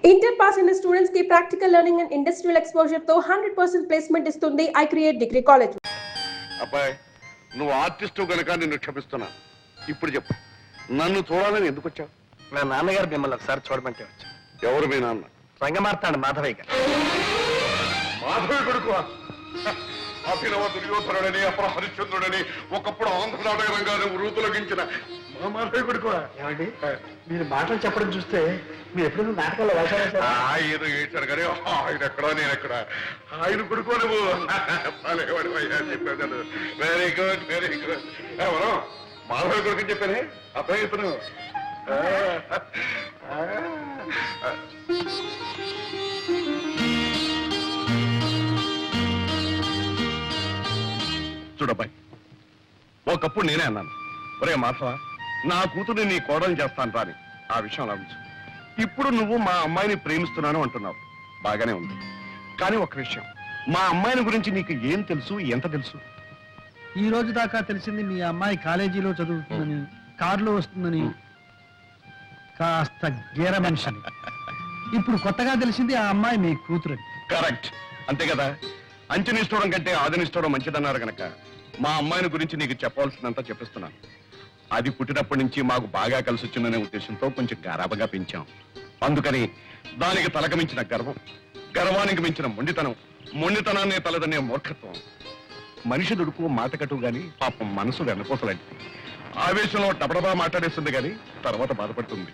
Inter pass in the students की practical learning and industrial exposure तो 100% placement ఇస్తుంది I create degree college. అబ్బాయి నువ్వు ఆర్టిస్ట్ గనక నిన్ను క్షమిస్తున్నా. ఇప్పుడు చెప్పు, నన్ను చూడాలని ఎందుకు వచ్చావు? నా నాన్నగారు మిమ్మల్ని ఒకసారి చూడమంటే వచ్చా. ఎవరు మీ నాన్న? రంగమార్తాడు మాధవయ్య గారు. మాధవి కొడుకు అభినవ దుర్యోధనుడని అప్పుడు హరిశ్చంద్రుడని ఒకప్పుడు ఆంధ్ర నాటక రంగాన్ని వృతులగించిన మా మాధవయ్య కొడుకు. ఏమండి మీరు మాటలు చెప్పడం చూస్తే మీరు ఎప్పుడు నాటకాల్లో వేశారా? ఏదో ఏడ్చాడు కానీ ఆయన ఎక్కడా నేను ఎక్కడ, ఆయన కొడుకు నువ్వు చెప్పావు కదా. Very good very good. ఎవరో మాధవి కొడుకు అని చెప్పానే అబ్బాయి ఇతను. చూడబ్బాయి, ఒకప్పుడు నేనే అన్నాను, ఒరే మాధవ నా కూతుర్ని నీ కోడలు చేస్తాను రాని. ఆ విషయం లభించు. ఇప్పుడు నువ్వు మా అమ్మాయిని ప్రేమిస్తున్నాను అంటున్నావు, బాగానే ఉంది. కానీ ఒక విషయం, మా అమ్మాయిని గురించి నీకు ఏం తెలుసు, ఎంత తెలుసు? ఈ రోజు దాకా తెలిసింది మీ అమ్మాయి కాలేజీలో చదువుతుందని, కారులో వస్తుందని, కాస్త గేర మనిషిని. ఇప్పుడు కొత్తగా తెలిసింది ఆ అమ్మాయి మీ కూతురని. కరెక్ట్, అంతే కదా. అంచనిస్తూడం కంటే ఆదనిస్తూడం మంచిదన్నారు గనక మా అమ్మాయిని గురించి నీకు చెప్పవలసిందంతా చెప్పిస్తున్నాను. అది పుట్టినప్పటి నుంచి మాకు బాగా కలిసి వచ్చిందనే ఉద్దేశంతో కొంచెం గారాబగా పెంచాం. అందుకని దానికి తలకమించిన గర్వం, గర్వానికి మించిన మొండితనాన్ని తలదనే మూర్ఖత్వం. మనిషి దుడుకు మాటకట్టు గాని పాపం మనసు వెనపోసలాంటిది. ఆవేశంలో టపడబా మాట్లాడేస్తుంది గాని తర్వాత బాధపడుతుంది.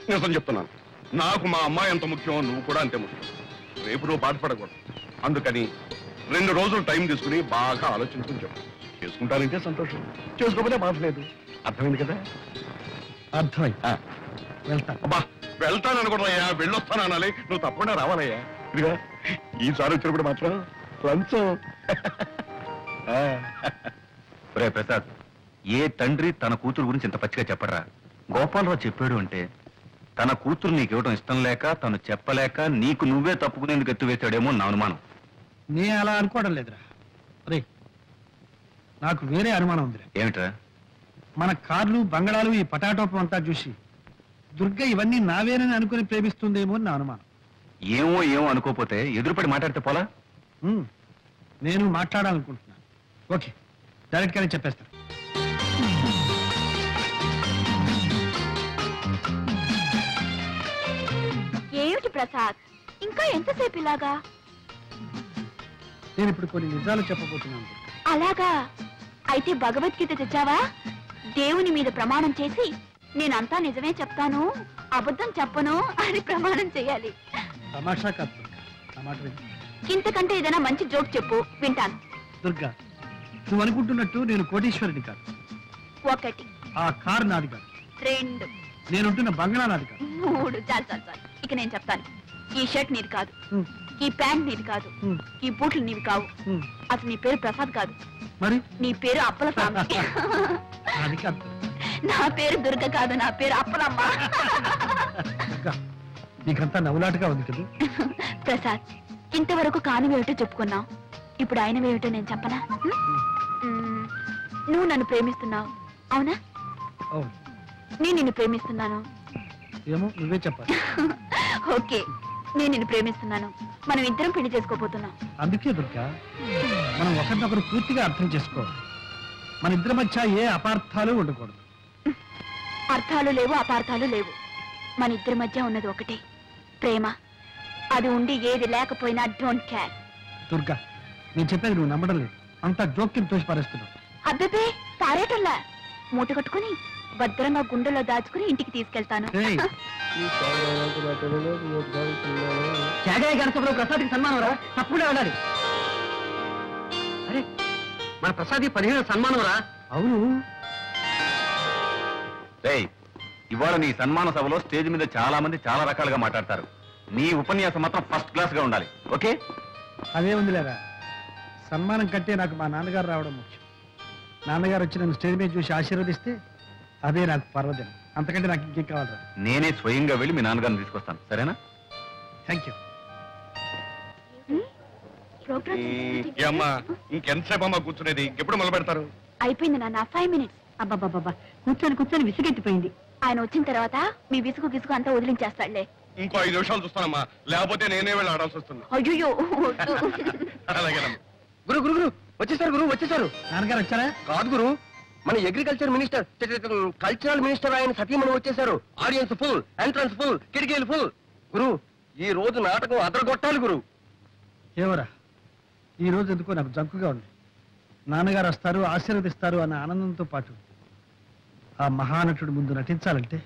నిజం చెప్తున్నాను, నాకు మా అమ్మాయి ఎంత ముఖ్యం, నువ్వు కూడా అంతే ముఖ్యం. రేపు నువ్వు బాధపడకూడదు. అందుకని 2 రోజులు టైం తీసుకుని బాగా ఆలోచించుకుని చెప్పు. చేసుకుంటానంటే సంతోషం, చేసుకోకపోతే బాధ లేదు. అర్థమైంది కదా? అర్థమై వెళ్తా. అబ్బా వెళ్తాననుకున్నాయ్యా, వెళ్ళొస్తాను అనాలి. నువ్వు తప్పకుండా రావాలయ్యా. ఇదిగా ఈసారి వచ్చినప్పుడు మాత్రం లంచం. రే ప్రసాద్, ఏ తండ్రి తన కూతురు గురించి ఇంత పచ్చిగా చెప్పడరా? గోపాలరావు చెప్పాడు అంటే తన కూతురు నీకు ఇవ్వడం ఇష్టం లేక, తను చెప్పలేక నీకు నువ్వే తప్పుకునేందుకు ఎత్తువేశాడేమో నా అనుమానం. నే అలా అనుకోవడం లేదురా. రే నాకు వేరే అనుమానం ఉందిరా. ఏమిట్రా? మన కార్లు, బంగళాలు, ఈ పటాటోపం అంతా చూసి దుర్గ ఇవన్నీ నావేనని అనుకుని ప్రేమిస్తుందేమో అని నా అనుమానం. ఏమో అనుకోపోతే ఎదురుపడి మాట్లాడితే పోలా? నేను మాట్లాడాలనుకుంటున్నాను. ఓకే, డైరెక్ట్ గానే చెప్పేస్తాను. ఏమిటి ప్రసాద్, ఇంకా ఎంతసేపు ఇలాగా? నేను ఇప్పుడు కొన్ని నిజాలు చెప్పబోతున్నాను. అలాగా? అయితే భగవద్గీత తెచ్చావా? దేవుని మీద ప్రమాణం చేసి నేనంతా నిజమే చెప్తాను, అబద్ధం చెప్పను అని ప్రమాణం చేయాలి. తమాషా కాదు దుర్గా, నా మాట విను. ఇంతకంటే ఏదైనా మంచి జోక్ చెప్పు, వింటాను. దుర్గా, నువ్వు అనుకుంటున్నట్టు నేను కోటీశ్వరుడి కాదు. 1 ఆ కారు నాది కాదు. 2 నేనుంటున్న బంగళా నాది కాదు. 3 చాలు. ఇక నేను చెప్తాను. ఈ షర్ట్ నీది కాదు, ఈ ప్యాంట్ నీది కాదు, ఈ బూట్లు నీవి కావు. అసలు నీ పేరు ప్రసాద్ కాదు, మరి నీ పేరు అప్పలస్వామి. అది కాదు. నా పేరు దుర్గ కాదు, నా పేరు అప్పలమ్మ. దుర్గా, నీకంతా నవ్వులాటగా ఉంది కదా. ప్రసాద్, ఇంతవరకు కానివేమిటో చెప్పుకున్నావు, ఇప్పుడు ఆయనవేమిటో నేను చెప్పనా? నువ్వు నన్ను ప్రేమిస్తున్నావు, అవునా? అవును. నేను నిన్ను ప్రేమిస్తున్నాను. ఏమో నువ్వే చెప్పాలి. ఓకే, నేను నిన్ను ప్రేమిస్తున్నాను. మనం ఇద్దరం పెళ్లి చేసుకోబోతున్నాం. అందుకే దుర్గా, మనం ఒకరినొకరు పూర్తిగా అర్థం చేసుకోవాలి. మన ఇద్దరి మధ్య ఏ అపార్థాలు ఉండకూడదు. అర్థాలు లేవు, అపార్థాలు లేవు. మన ఇద్దరి మధ్య ఉన్నది ఒకటే, ప్రేమ. అది ఉండి ఏది లేకపోయినా డోంట్ కేర్. దుర్గా, నేను చెప్పేది నువ్వు నమ్మడం లేదు. అంతా జోక్యం తోసి పారేస్తున్నావు. అబ్బే పారేటల్లా, మూట కట్టుకుని భద్రంగా గుండెలో దాచుకుని ఇంటికి తీసుకెళ్తాను. ప్రసాద్కి సన్మానం రా, తప్పకుండా వెళ్ళాలి. అరే మన ప్రసాద్ 15 సన్మానం రా. అవును. రేయ్, ఇవాళ నీ సన్మాన సభలో స్టేజ్ మీద చాలా మంది చాలా రకాలుగా మాట్లాడతారు. నీ ఉపన్యాసం మాత్రం ఫస్ట్ క్లాస్ గా ఉండాలి. ఓకే? అదే ఉంది లేదా, సన్మానం కంటే నాకు మా నాన్నగారు రావడం ముఖ్యం. నాన్నగారు వచ్చి నన్ను స్టేజ్ మీద చూసి ఆశీర్వదిస్తే అదే నాకు పర్వదినం. అంతకంటే నాకు ఇంకేం కావాలరా? నేనే స్వయంగా వెళ్ళి మీ నాన్నగారిని తీసుకొస్తాను, సరేనా? Thank you. అమ్మా ఇంకెంతసేపు అమ్మా కూర్చునేది? ఇంకెప్పుడు మొదలు పెడతారు? అయిపోయింది నాన్న, 5 minutes. అబ్బాబాబా కూర్చొని విసిగెత్తిపోయింది. ఆయన వచ్చిన తర్వాత మీ విసుగు అంతా వదిలించేస్తాడులే. ఇంకో 5 నిమిషాలు చూస్తానమ్మా, లేకపోతే నేనే వెళ్ళి ఆడాల్సి వస్తుంది. అయ్యో అలాగేనమ్మా. గురు గురు గురు వచ్చేసారు గురు వచ్చేసారు. నాన్నగారు వచ్చారా? కాదు గురు, మన అగ్రికల్చర్ మినిస్టర్ కల్చరల్ మినిస్టర్ ఆయన సతీమణి వచ్చేసారు. ఆడియన్స్ ఫుల్, ఎంట్రన్స్ ఫుల్, కిటికీలు ఫుల్. గురు ఈ రోజు నాటకం అదరగొట్టాలి గురు. ఏవరా, ఈ రోజు ఎందుకో నాకు జంకుగా ఉంది. నాన్నగారు వస్తారు, ఆశీర్వదిస్తారు అన్న ఆనందంతో పాటు ఆ మహానటుడు ముందు నటించాలంటే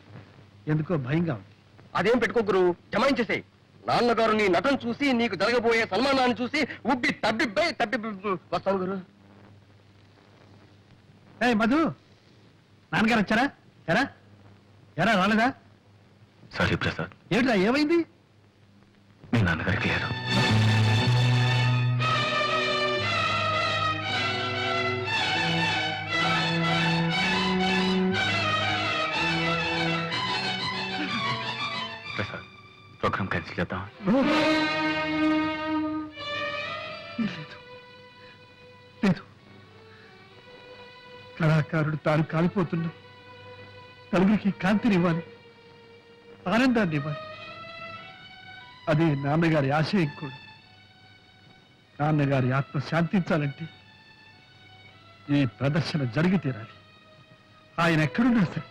ఎందుకో భయంగా ఉంది. అదేం పెట్టుకో గురు, జమాయించేసే. నాన్నగారు నీ నటన చూసి నీకు జరగబోయే సన్మానాన్ని చూసి ఉబ్బి తబ్బిబ్బై తబ్బి వస్తాను గురు. ఏయ్ మధు, నాన్నగారు వచ్చారా? ఎరా ఎరా రాలేదా? సారీ ప్రసాద్, ఏమిట్రా, ఏమైంది? మీ నాన్నగారికి లేరు. ప్రసాద్, ప్రోగ్రామ్ క్యాన్సిల్ చేద్దాం. లేదు లేదు, కళాకారుడు తాను కాలిపోతున్నా నలుగురికి కాంతినివ్వాలి, ఆనందాన్ని ఇవ్వాలి. అదే నాన్నగారి ఆశయం కూడా. నాన్నగారి ఆత్మ శాంతించాలంటే ఈ ప్రదర్శన జరిగి తీరాలి. ఆయన ఎక్కడున్నా సరే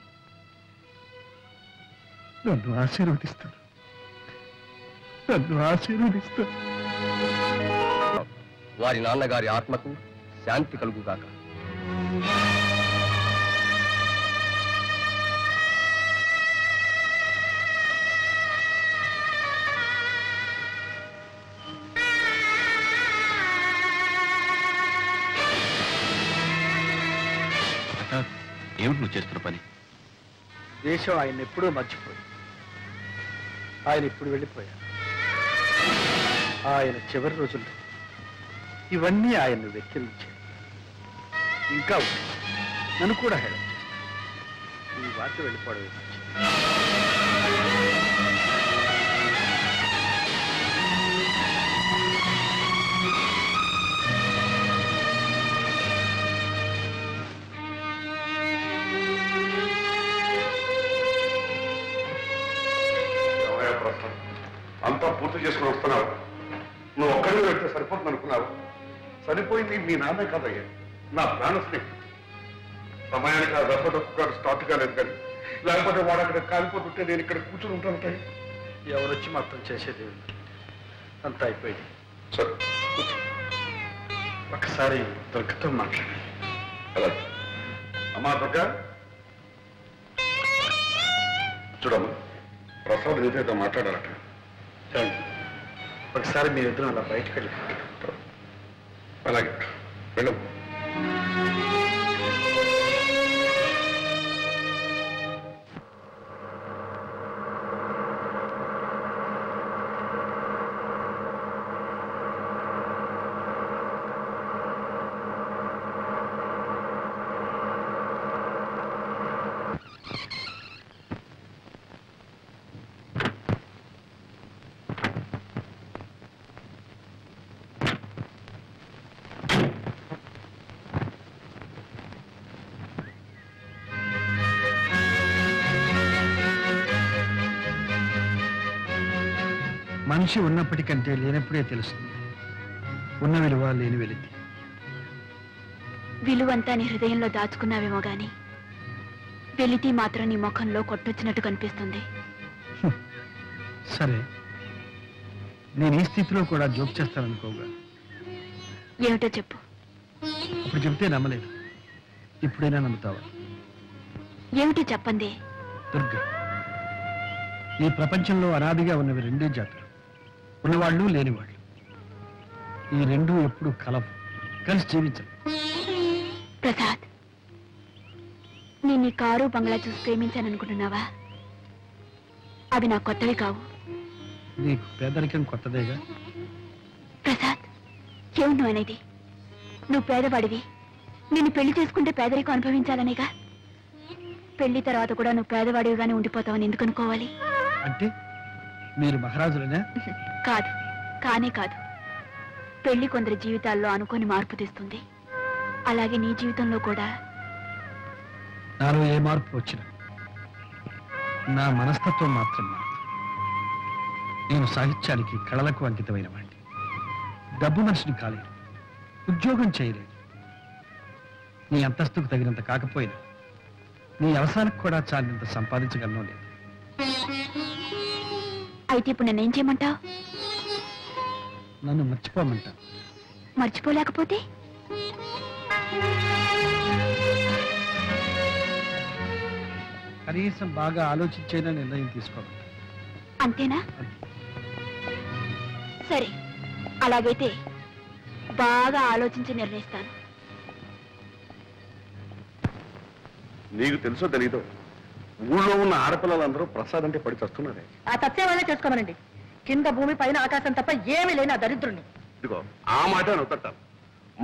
నన్ను ఆశీర్వదిస్తాను, నన్ను ఆశీర్వదిస్తాను. వారి నాన్నగారి ఆత్మకు శాంతి కలుగుగాక. ప్రసాద్, ఏమిటి నువ్వు చేస్తున్న పని? దేశం ఆయన ఎప్పుడూ మర్చిపోయింది. ఆయన ఇప్పుడు వెళ్ళిపోయారు. ఆయన చివరి రోజుల్లో ఇవన్నీ ఆయన్ను వెక్కిరించాయి. ఇంకా ఉంది, నన్ను కూడా హేళన చేస్తాయి. ఈ వార్త వెళ్ళిపోవడం అంతా పూర్తి చేసుకుని వస్తున్నావు. నువ్వు ఒక్కడే వెళ్తే సరిపోతుంది అనుకున్నావు. సరిపోయింది మీ నాన్నే కాదయ్యా, నా ప్రాణ స్నేహితుడు. సమయానికి ఆ దెబ్బకు గారు స్టార్ట్ కాలేదు కానీ, లేకపోతే వాడు అక్కడ కాలిపోతుంటే నేను ఇక్కడ కూర్చుని ఉంటాను. ఎవరొచ్చి మొత్తం చేసేది అంతా అయిపోయింది. సరే కూర్చో. ఒకసారి దుర్గతో మాట్లాడాలి. అలాగే అమ్మా దుర్గా, చూడమ్మా, ప్రసాద్ నీతో మాట్లాడాలట. చూడండి, ఒకసారి మీరిద్దరం అలా బయటకు వెళ్ళి అలాగే వెళ్ళు. మనిషి ఉన్నప్పటికంటే లేనప్పుడే తెలుస్తుంది ఉన్న విలువ, లేని వెలితి. విలువంతా నీ హృదయంలో దాచుకున్నావేమో గాని వెలితి మాత్రం నీ ముఖంలో కొట్టొచ్చినట్టు కనిపిస్తుంది. సరే, నేను ఈ స్థితిలో కూడా జోక్ చేస్తాననుకోగా. ఏమిటో చెప్పు. అప్పుడు చెబితే నమ్మలేదు, ఇప్పుడైనా నమ్ముతావా? ఏమిటో చెప్పండి. దుర్గా, ఈ ప్రపంచంలో అనాదిగా ఉన్నవి రెండే జాతులు, ఉన్నవాళ్ళు, లేనివాళ్ళు. ఈ రెండూ ఎప్పుడు కలవు, కలిసి జీవించరు. ప్రసాద్, నేను నీ కారు బంగ్లా చూసి ప్రేమించాననుకుంటున్నావా? అవి నా కొత్తవి కావు. నీకు పేదరికం కొత్తదేగా. ప్రసాద్, ఏమి నువ్వు అనేది? నువ్వు పేదవాడివి, నిన్ను పెళ్లి చేసుకుంటే పేదరికం అనుభవించాలనేగా. పెళ్లి తర్వాత కూడా నువ్వు పేదవాడివిగానే ఉండిపోతావని ఎందుకు అనుకోవాలి? అంటే మీరు మహారాజులనే? కాదు, కానే కాదు. పెళ్లి కొందరి జీవితాల్లో అనుకోని మార్పు తెస్తుంది. అలాగే నీ జీవితంలో కూడా. నాలో ఏ మార్పు వచ్చినా నా మనస్తత్వం మాత్రం మారదు. నేను సాహిత్యానికి కళలకు అంకితమైన వాడిని. డబ్బు మనిషిని కాలేదు, ఉద్యోగం చేయలేదు. నీ అంతస్తుకు తగినంత కాకపోయినా నీ అవసరానికి కూడా చాలినంత సంపాదించగలను లేదు. అయితే ఇప్పుడు నన్నేం చేయమంటావు? నన్ను మర్చిపోమంటా. మర్చిపోలేకపోతే కనీసం బాగా ఆలోచించైనా నిర్ణయం తీసుకోమంటా. అంతేనా? సరే, అలాగైతే బాగా ఆలోచించి నిర్ణయిస్తాను. నీకు తెలుసో తెలీదో ఊళ్ళో ఉన్న ఆడపిల్లలందరూ ప్రసాద్ అంటే పడి చస్తున్నారే. ఆ తత్వేమైనా చేసుకోమనండి. కింద భూమి పైన ఆకాశం తప్ప ఏమీ లేని ఆ దరిద్రుణ్ణి. ఇదిగో ఆ మాట అనుకుంటాను.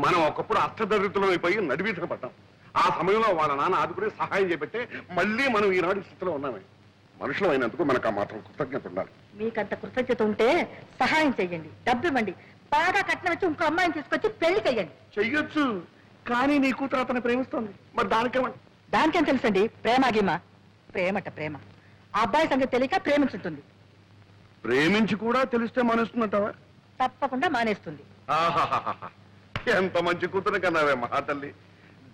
మనం ఒకప్పుడు అష్టదరిద్రులం అయిపోయి నడివీసిన పడ్డాం. ఆ సమయంలో వాళ్ళ నాన్న ఆదుకుని సహాయం చేపట్టే మళ్ళీ మనం ఈనాడు స్థితిలో ఉన్నామే. మనుషులు అయినందుకు మనకు ఆ మాత్రం కృతజ్ఞత ఉండాలి. మీకంత కృతజ్ఞత ఉంటే సహాయం చెయ్యండి, డబ్బు ఇవ్వండి, బాగా కట్నం వచ్చి ఇంకో అమ్మాయిని తీసుకొచ్చి పెళ్లి చెయ్యండి. చెయ్యొచ్చు, కానీ నీ కూతురు అతను ప్రేమిస్తోంది. మరి దానికేమండి? దానికేం తెలుసండి? ప్రేమ గీమ. ప్రేమట ప్రేమ. ఆ అబ్బాయి సంగతి తెలియక ప్రేమించుంటుంది. ప్రేమించి కూడా తెలిస్తే మనస్తుందంటావా? తప్పకుండా మానేస్తుంది. ఆహాహాహా. ఎంత మంచి కూతురు కన్నావే మహాతల్లి.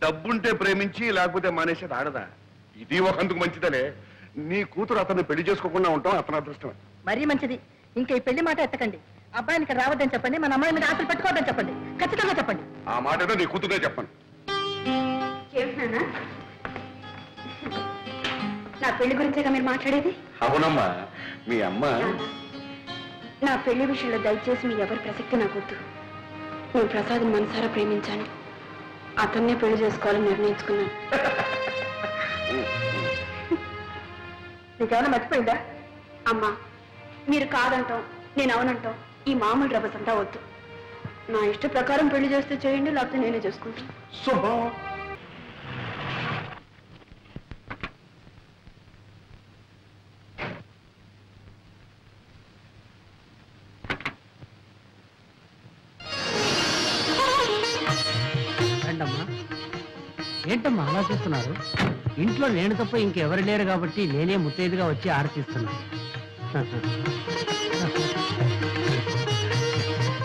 డబ్బుంటే ప్రేమించి లేకపోతే మానేసేది ఆడదా? ఇది ఒకందుకు మంచిదలే. నీ కూతురు అతన్ని పెళ్లి చేసుకోకుండా ఉంటాం అతని అదృష్టమే. మరీ మంచిది. ఇంకా ఈ పెళ్లి మాట ఎత్తకండి. అబ్బాయినికి రావద్దని చెప్పండి, మన అమ్మాయి మీద ఆశలు పెట్టుకోవద్దని చెప్పండి. ఖచ్చితంగా చెప్పండి. ఆ మాట ఏదో నీ కూతురే చెప్పండి. నా పెళ్లి గురించేగా మీరు మాట్లాడేది? అవునమ్మా, మీ అమ్మ నా పెళ్లి విషయంలో దయచేసి మీ ఎవరి ప్రసక్తి నాకొద్దు. నేను ప్రసాద్ని మనసారా ప్రేమించాను. అతన్నే పెళ్లి చేసుకోవాలని నిర్ణయించుకున్నాను. నీకేమైనా మర్చిపోయిందా? అమ్మా, మీరు కాదంటాం, నేను అవునంటాం, ఈ మామూలు రభసంతా వద్దు. నా ఇష్ట ప్రకారం పెళ్లి చేస్తే చేయండి, లేకపోతే నేనే చేసుకుంటాను. శుభం. రండమ్మా. ఏంటమ్మా అలా చూస్తున్నారు? ఇంట్లో నేను తప్ప ఇంకెవరు లేరు కాబట్టి నేనే ముత్తైదుగా వచ్చి ఆరతిస్తున్నాను.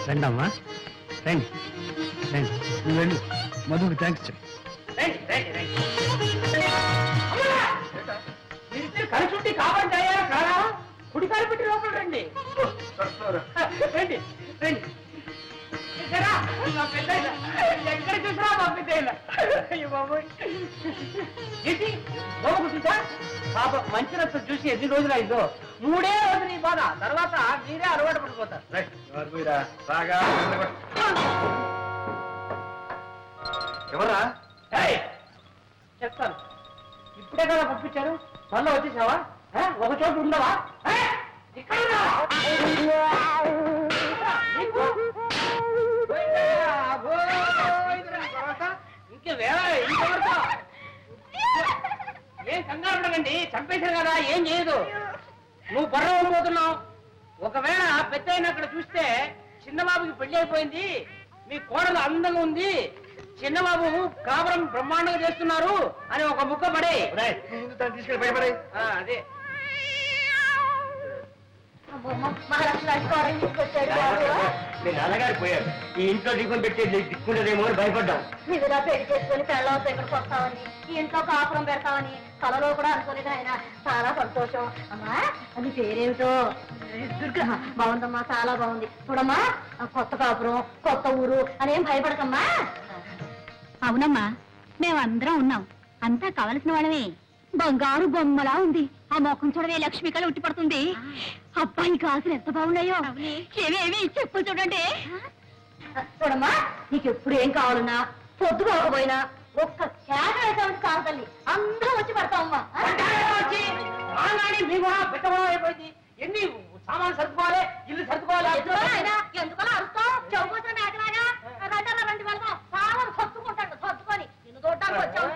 రండమ్మా, రండి రండి. నువ్వు వెళ్ళు, మధుకి థ్యాంక్స్ చెప్పు. కలిసి కాపాడాయా కారా? కుడికాలు పెట్టి లోపల రండి. రండి రండి. ఎక్కడ చూసినా మా పెద్ద పాప మంచి రక్తం చూసి ఎన్ని రోజులు అయిందో. 3 రోజులు నీ బాధ, తర్వాత మీరే అలవాటు పడిపోతారు. ఎవరా? చెప్తాను. ఇప్పుడే కదా పంపించారు, మళ్ళీ వచ్చేసావా? ఒక చోటు ఉండవా? ఇక్కడ ఏం కంగారు ఉండకండి, చంపేశారు కదా, ఏం చేయదు. నువ్వు బర్రం పోతున్నావు. ఒకవేళ పెద్ద అక్కడ చూస్తే చిన్నబాబుకి పెళ్లి అయిపోయింది, మీ కోడలు అందంగా ఉంది, చిన్నబాబు కాపురం బ్రహ్మాండంగా చేస్తున్నారు అని ఒక ముక్క పడే ముందు దాన్ని తీసుకెళ్ళి భయపడే. అదే మీ నాన్నగారు పోయారు. ఈ ఇంట్లో దిక్కుని పెట్టి దిక్కుంటదేమో అని భయపడ్డాం. ఇదిలా పెళ్లి చేసుకుని పెళ్ళవతో ఇక్కడికి వస్తామని, ఈ ఇంట్లో కాపురం పెడతామని కలలో కూడా అనుకోలేదు ఆయన. చాలా సంతోషం. అమ్మా, అది పేరేమిటో? దుర్గా. బాగుందమ్మా, చాలా బాగుంది. చూడమ్మా, కొత్త కాపురం, కొత్త ఊరు అనేం భయపడకమ్మా. అవునమ్మా, మేమందరం ఉన్నాం. అంతా కావలసిన వాళ్ళమే. బంగారు బొమ్మలా ఉంది. ఆ మొఖం చూడవే, లక్ష్మి కళ ఉట్టి పడుతుంది. అబ్బాయి కాసులు ఎంత బాగున్నాయో. ఏమేమి చెప్పులు చూడండి. చూడమ్మా, నీకు ఎప్పుడు ఏం కావాలన్నా, పొద్దుకోకపోయినా ఒక్క కేక వేసామని కాదు తల్లి, అందరూ వచ్చి పడతామమ్మా. అయిపోయింది. ఎన్ని సామాన్లు సర్దుకోవాలి, ఇల్లు సర్దుకోవాలి. ఎందుకలా అరుస్తావు? చెవుకోసం మేకలాగా రండి వెళ్దాం. సామాను సర్దుకుంటాడు, సర్దుకొని నిన్ను చూడటానికి వచ్చావు.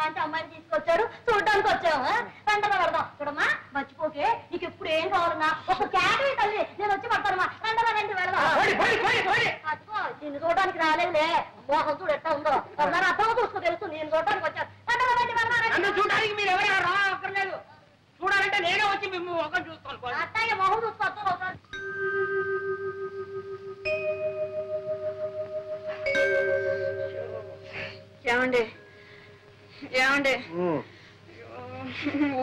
అంటే అమ్మాయిని తీసుకొచ్చాడు, చూడడానికి వచ్చాము. వెంటనే పెడదాం. చూడమ్మా, మర్చిపోకే, నీకు ఎప్పుడు ఏం కావాలన్నా ఒక క్యాటరీ తల్లి, నేను వచ్చి పడతానమ్మా. వెంటనే రండి వెళ్దాం. అదిగో నిన్ను చూడడానికి రాలేదులే, మోహం చూడు ఎట్లా ఉందో. అర్థం చూసుకో, తెలుసు నేను చూడడానికి వచ్చాను. వెంటనే రండి వెళ్దాం. చూడడానికి మీరు ఎవరైనా రా అక్కర్లేదు. చూడాలంటే నేనే వచ్చి మేము ఒక చూసుకోవాలి. అత్తయ్య మొహం చూసుకో. ఏమండి ఏమండి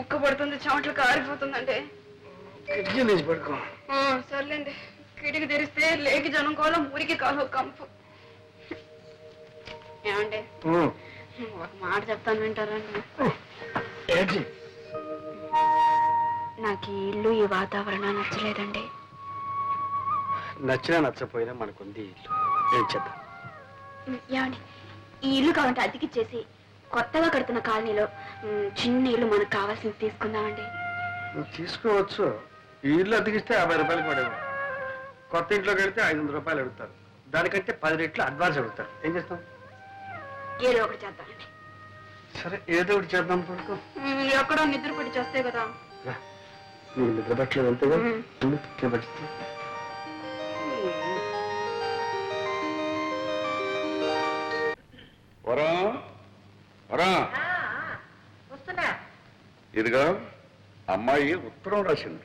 ఉక్క పడుతుంది, చెమటలు కారిపోతుందండి. కిటికీ లేచి పడుకో. సర్లేండి, కిటికీ తెరిస్తే లేకి జనం కోలం ఊరికి కాలు కంపు. ఏమండి ఒక మాట చెప్తాను, వింటారండి? ఏంటి? నాకు ఈ ఇల్లు, ఈ వాతావరణం నచ్చలేదండి. నచ్చినా నచ్చపోయినా మనకుంది ఇల్లు, ఏం చేద్దాం? ఏమండి, ఈ ఇల్లు కావాలంటే అద్దెకిచ్చేసి కొత్తగా కడుతున్న కాలనీలో చిన్న ఇల్లు మనకు కావాల్సింది తీసుకుందామండి. నువ్వు తీసుకోవచ్చు. ఈ ఇల్లు అద్దెకిస్తే 50 రూపాయలు కూడా ఇవ్వరు. కొత్త ఇంట్లోకి వెళ్తే 500 రూపాయలు అడుగుతారు. దానికంటే 10 రెట్లు అడ్వాన్స్ అడుగుతారు. ఏం చేస్తాం? ఏదో ఒకటి చేద్దామండి. సరే, ఏదో ఒకటి చేద్దాం. పడుకో. ఎక్కడో నిద్ర పడి చేస్తే కదా. నీకు నిద్ర పట్టలేదు అంతేగా? పట్టిస్తే వరం వరం, వస్తున్నా. ఇదిగా అమ్మాయి ఉత్తరం రాసింది.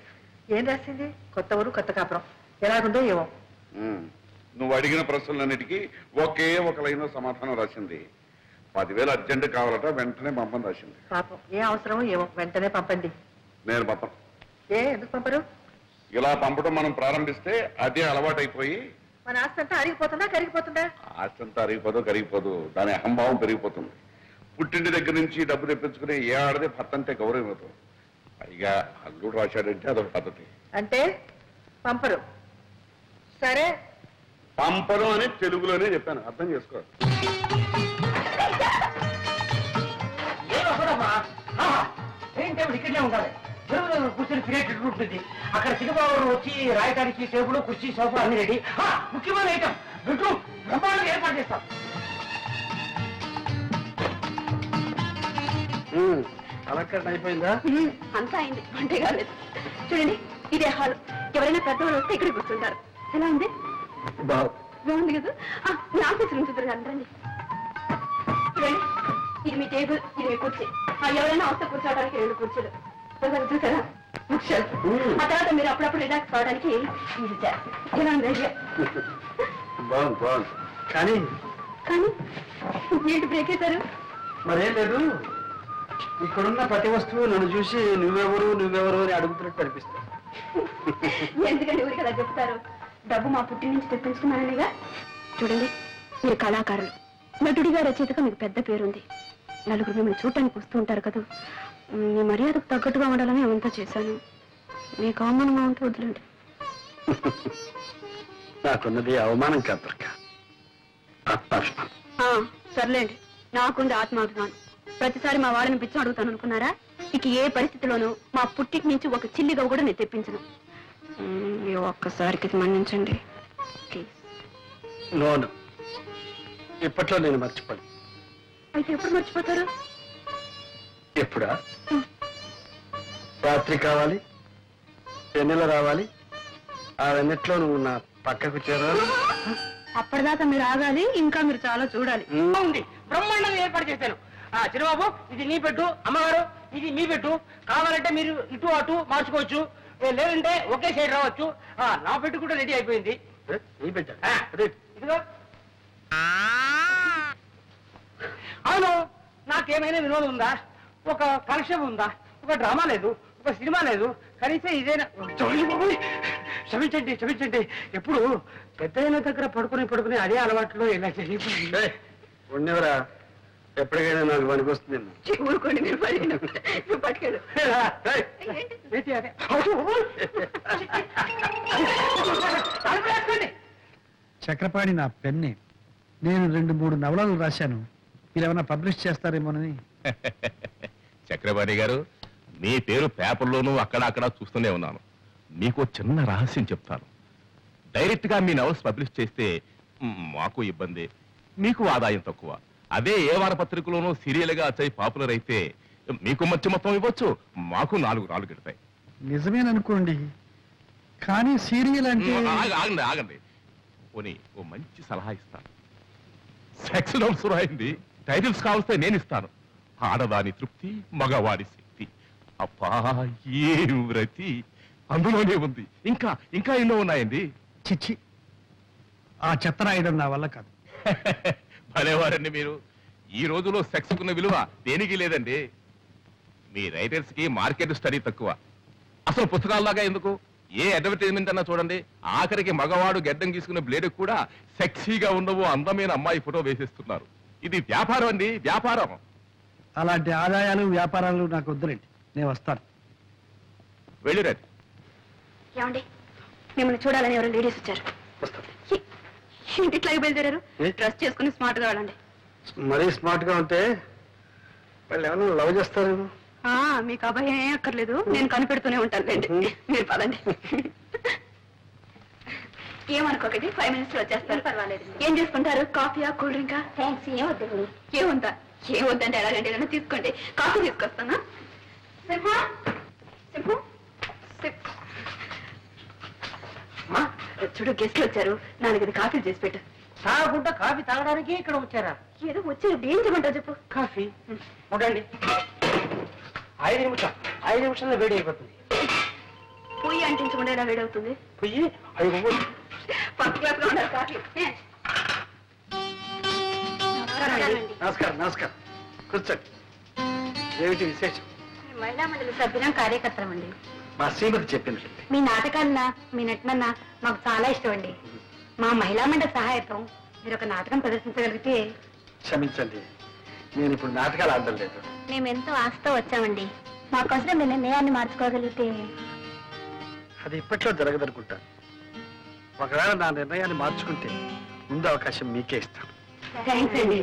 ఏం రాసింది? కొత్త ఊరు కొత్త కాపురం, ఎలాగుందో ఏమో. నువ్వు అడిగిన ప్రశ్నలన్నిటికీ ఒకే ఒక లైన్ సమాధానం రాసింది. 10,000 అర్జెంట్ కావాలట, వెంటనే పంపని రాసింది. పాపం ఏ అవసరమో ఏమో, వెంటనే పంపండి. నేను పంపను. ఎందుకు పంపరు? ఇలా పంపడం మనం ప్రారంభిస్తే అదే అలవాటైపోయి మన ఆస్తి అంతా అరిగిపోతుందా కరిగిపోతుందా? ఆస్తంతా అరిగిపోదు, కరిగిపోదు. దాని అహంభావం పెరిగిపోతుంది. పుట్టింటి దగ్గర నుంచి డబ్బు తెప్పించుకుని ఏ ఆడదే భర్త అంటే గౌరవం ఇవ్వదు. పైగా అల్లుడు రాశాడంటే అదొక పద్ధతి. అంటే పంపరు. సరే, పంపను అని తెలుగులోనే చెప్పాను, అర్థం చేసుకో. ఇక్కడే ఉండాలి. కూర్చొని క్రియేటివ్ ఉంటుంది. అక్కడ సినిమాలు వచ్చి రాయడానికి టేబుల్, కుర్చీ, సోఫా అన్ని రెడీ. ముఖ్యమైన ఐటమ్ బెడ్రూమ్ బ్రహ్మాండంగా ఏర్పాటు చేస్తాం. అలంకరణ అయిపోయిందా? అంతా అయింది, అంటే కాలేదు. చూడండి, ఇదే హాల్. ఎవరైనా పెద్దవాళ్ళు వస్తే ఇక్కడ కూర్చుంటారు. ఎలా ఉంది? బాగుంది కదా. మీ ఆఫీస్ రూమ్ చూద్దరు కానీ రండి. చూడండి, ఇది మీ టేబుల్, ఇది మీ కుర్చీ. ఎవరైనా వస్తే కూర్చోవడానికి 2 కుర్చీలు. చూసారా? ఆ తర్వాత మీరు అప్పుడప్పుడు రిలాక్స్ కావడానికి ఇది ఎలా ఉంది ఐడియా? బాగుంది బాగుంది. కానీ కానీ ఏంటి బ్రేక్ వేశారు? మరేం లేదు, ఇక్కడున్న ప్రతి వస్తువు నన్ను చూసి నువ్వెవరు అని అడుగుతున్నట్టు అనిపిస్తుంది. ఎందుకంటే ఊరికి అలా చెప్తారు? డబ్బు మా పుట్టి నుంచి తెప్పించుకున్నాననిగా. చూడండి, మీరు కళాకారులు, నటుడిగా, రచయితగా మీకు పెద్ద పేరుంది. నలుగురు మిమ్మల్ని చూడటానికి వస్తూ ఉంటారు కదా. మీ మర్యాదకు తగ్గట్టుగా ఉండాలని అవంతా చేశాను. మీకు అవమానంగా ఉంటే వదిలేండి. నాకున్నది అవమానం కాదు, ఆత్మాభిమానం. సర్లేండి, నాకుంది ఆత్మాభిమానం. ప్రతిసారి మా వాళ్ళని పిచ్చం అడుగుతాను అనుకున్నారా? ఇక ఏ పరిస్థితిలోనూ మా పుట్టికి నుంచి ఒక చిల్లిగా కూడా నేను తెప్పించను. ఈ ఒక్కసారికి మన్నించండి ప్లీజ్. నోను, ఇప్పట్లో నేను మర్చిపోను. అయితే ఎప్పుడు మర్చిపోతారు? ఎప్పుడా? రాత్రి కావాలి, వెన్నెల రావాలి, ఆ వెన్నెట్లో నువ్వు నా పక్కకు చేరాలి. అప్పటిదాకా మీరు ఆగాలి, ఇంకా మీరు చాలా చూడాలి. ఉంది, బ్రహ్మాండంగా ఏర్పాటు చేశాను. చిరుబాబు, ఇది నీ పెట్టు. అమ్మగారు, ఇది మీ పెట్టు. కావాలంటే మీరు ఇటు అటు మార్చుకోవచ్చు, లేదంటే ఒకే సైడ్ రావచ్చు. నా పెట్టు కూడా రెడీ అయిపోయింది. నీ పెట్టా? ఇదిగో. అవును, నాకేమైనా వినోదం ఉందా? ఒక కాలక్షేపం ఉందా? ఒక డ్రామా లేదు, ఒక సినిమా లేదు, కనీసం ఇదేనా? క్షమించండి క్షమించండి. ఎప్పుడు పెద్దయిన దగ్గర పడుకుని అదే అలవాట్లో ఇలా జరిగిపోయింది. ఉండేవరా, ఎప్పటికైనా నాకు పనికొస్తుంది. ఊరుకోండి, మీరు పట్టుకెళ్ళు. చక్రపాణి నా పెన్నే. నేను 2-3 నవలలు రాశాను. మీరేమైనా పబ్లిష్ చేస్తారేమోనని. చక్రపాణి గారు, మీ పేరు పేపర్లోనూ అక్కడ చూస్తూనే ఉన్నాను. మీకు చిన్న రహస్యం చెప్తాను. డైరెక్ట్ గా మీ నవల్స్ పబ్లిష్ చేస్తే మాకు ఇబ్బంది, మీకు ఆదాయం తక్కువ. అదే ఏ వారపత్రికలోనూ సీరియల్ గా వచ్చి పాపులర్ అయితే మీకు మంచి మొత్తం ఇవ్వచ్చు, మాకు 4 రాళ్ళు గిడతాయి. నిజమేననుకోండి, కానీ సీరియల్ అంటే. ఆగండి పోనీ ఓ మంచి సలహా ఇస్తాను. సెక్స్ నోట్స్ రాయింది, టైటిల్స్ కావస్తే నేను ఇస్తాను. ఆడదాని తృప్తి, మగవాడి శక్తి. అబ్బా, ఏ వ్రతి అందులోనే ఉంది. ఇంకా ఎన్నో ఉన్నాయండి. చిచ్చి, ఆ చెత్త రాయడం నా వల్ల కాదు. భలేవారండి మీరు. ఈ రోజులో సెక్స్ కున్న విలువ దేనికి లేదండి. మీ రైటర్స్ కి మార్కెట్ స్టడీ తక్కువ. అసలు పుస్తకాల్లాగా ఎందుకు, ఏ అడ్వర్టైజ్మెంట్ అన్నా చూడండి, ఆఖరికి మగవాడు గెడ్డం గీసుకున్న బ్లేడ్ కూడా సెక్సీగా ఉండవు అందమైన అమ్మాయి ఫోటో వేసేస్తున్నారు. ఇది వ్యాపారం అండి, వ్యాపారం. అలాంటి ఆదాయాలు వ్యాపారాలు నాకు వద్దులేండి, నేను వస్తాను. వెళ్ళిరండి. ఏమండి, మిమ్మల్ని చూడాలని ఎవరు లేడీస్ వచ్చారు. ఇంటిట్లాగే బయలుదేరారు. డ్రెస్ చేసుకుని స్మార్ట్ గా వెళ్ళండి. మరీ స్మార్ట్ గా ఉంటే వాళ్ళు ఏమన్నా లవ్ చేస్తారు. మీకు అభయం ఏం అక్కర్లేదు, నేను కనిపెడుతూనే ఉంటాను లేండి. మీరు పదండి. ఏమనుకోకండి, 5 minutes లో వచ్చేస్తారు. పర్వాలేదు. ఏం చేసుకుంటారు, కాఫీయా కూల్ డ్రింకా? థ్యాంక్స్. ఏమొద్దు. ఏముందా? ఏమొద్దంటే ఎలాగండి, ఏదైనా తీసుకోండి. కాఫీ తీసుకొస్తానా? సింహ సింహు చూడు, గెస్ట్లు వచ్చారు. 4 కాఫీ చేసి పెట్టు. తాగకుండా కాఫీ తాగడానికి ఇక్కడ వచ్చారా? ఏదో వచ్చారు, ఏం చేయమంటావు చెప్పు. కాఫీ ఉండండి. 5 నిమిషాల్లో వేడి అయిపోతుంది. పొయ్యి అంటించకుండా ఎలా వేడవుతుంది? పొయ్యి 5 ఫస్ట్ క్లాస్ లో ఉండాలి కాఫీ. నమస్కారం. నమస్కారం, కూర్చోండి. ఏమిటి విశేషం? మహిళా మండలి సభ్యులం, కార్యకర్తలం అండి. మా శ్రీమతి చెప్పింది. మీ నాటకాలన్నా మీ నటనన్నా మాకు చాలా ఇష్టం అండి. మా మహిళా మండలి సహాయకం మీరు ఒక నాటకం ప్రదర్శించగలిగితే. క్షమించండి, నేను ఇప్పుడు నాటకాలు ఆడడం లేదు. మేమెంతో ఆశతో వచ్చామండి. మాకోసం మీ నిర్ణయాన్ని మార్చుకోగలిగితే. అది ఇప్పట్లో జరగదనుకుంటా. ఒకవేళ నా నిర్ణయాన్ని మార్చుకుంటే ముందు అవకాశం మీకే ఇస్తాను. థ్యాంక్స్ అండి.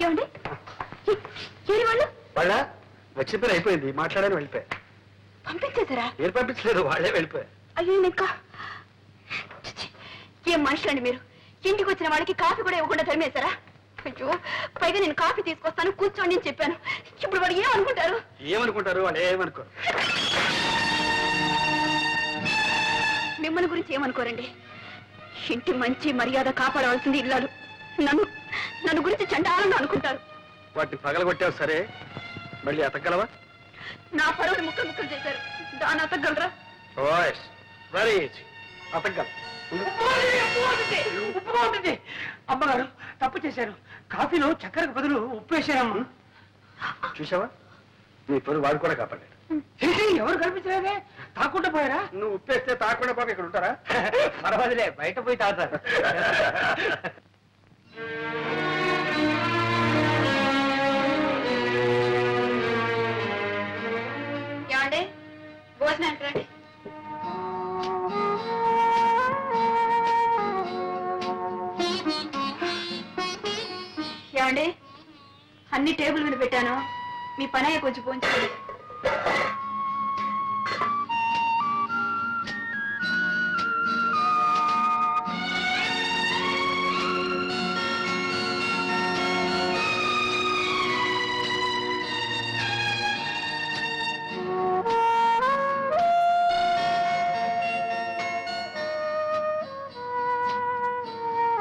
ఏమండి, ఏరి వాళ్ళు వాళ్ళ వచ్చిన పని అయిపోయింది, మాట్లాడని వెళ్ళిపోయా. పంపించేశారా? ఏం పంపించలేదు, వాళ్ళే వెళ్ళిపోయా. అయ్యో ఇంకా ఏం మనుషులండి మీరు. ఇంటికి వచ్చిన వాళ్ళకి కాఫీ కూడా ఇవ్వకుండా తరిమేశారా? అయ్యో, పైగా నేను కాఫీ తీసుకొస్తాను కూర్చోండి అని చెప్పాను. ఇప్పుడు వాడు ఏమనుకుంటారు? ఏమనుకుంటారు వాళ్ళు? ఏమనుకోరు. మిమ్మల్ని గురించి ఏమనుకోరండి. ఇంటి మంచి మర్యాద కాపాడవలసింది ఇల్లాలు. నన్ను గురించి చండాలంగా అనుకుంటారు. వాటిని పగలగొట్టావు సరే, మళ్ళీ అతగలవా? నా పరువుని ముక్కలు ముక్కలు చేశారు, దాన్ని అతగలరా? ఓయ్, వెరీ ఈజీ, అతగలం. ఉప్పుగా ఉంటుంది. అమ్మగారు తప్పు చేశారు. కాఫీలో చక్కెరకు బదులు ఉప్పు వేశారమ్మా. చూసావా, నీ పరువు వాడు కూడా కాపాడాడు. ఎవరు కనిపించలేదే, తాకుండా పోయారా? నువ్వు ఉప్పేస్తే తాకుండా పోక ఇక్కడ ఉంటారా? పర్వాలేదే, బయట పోయి తాగుతారు. ఏమండి, భోజనానికి రండి. ఏమండి, అన్ని టేబుల్ మీద పెట్టాను. మీ పని కొంచెం పోంచుకోండి.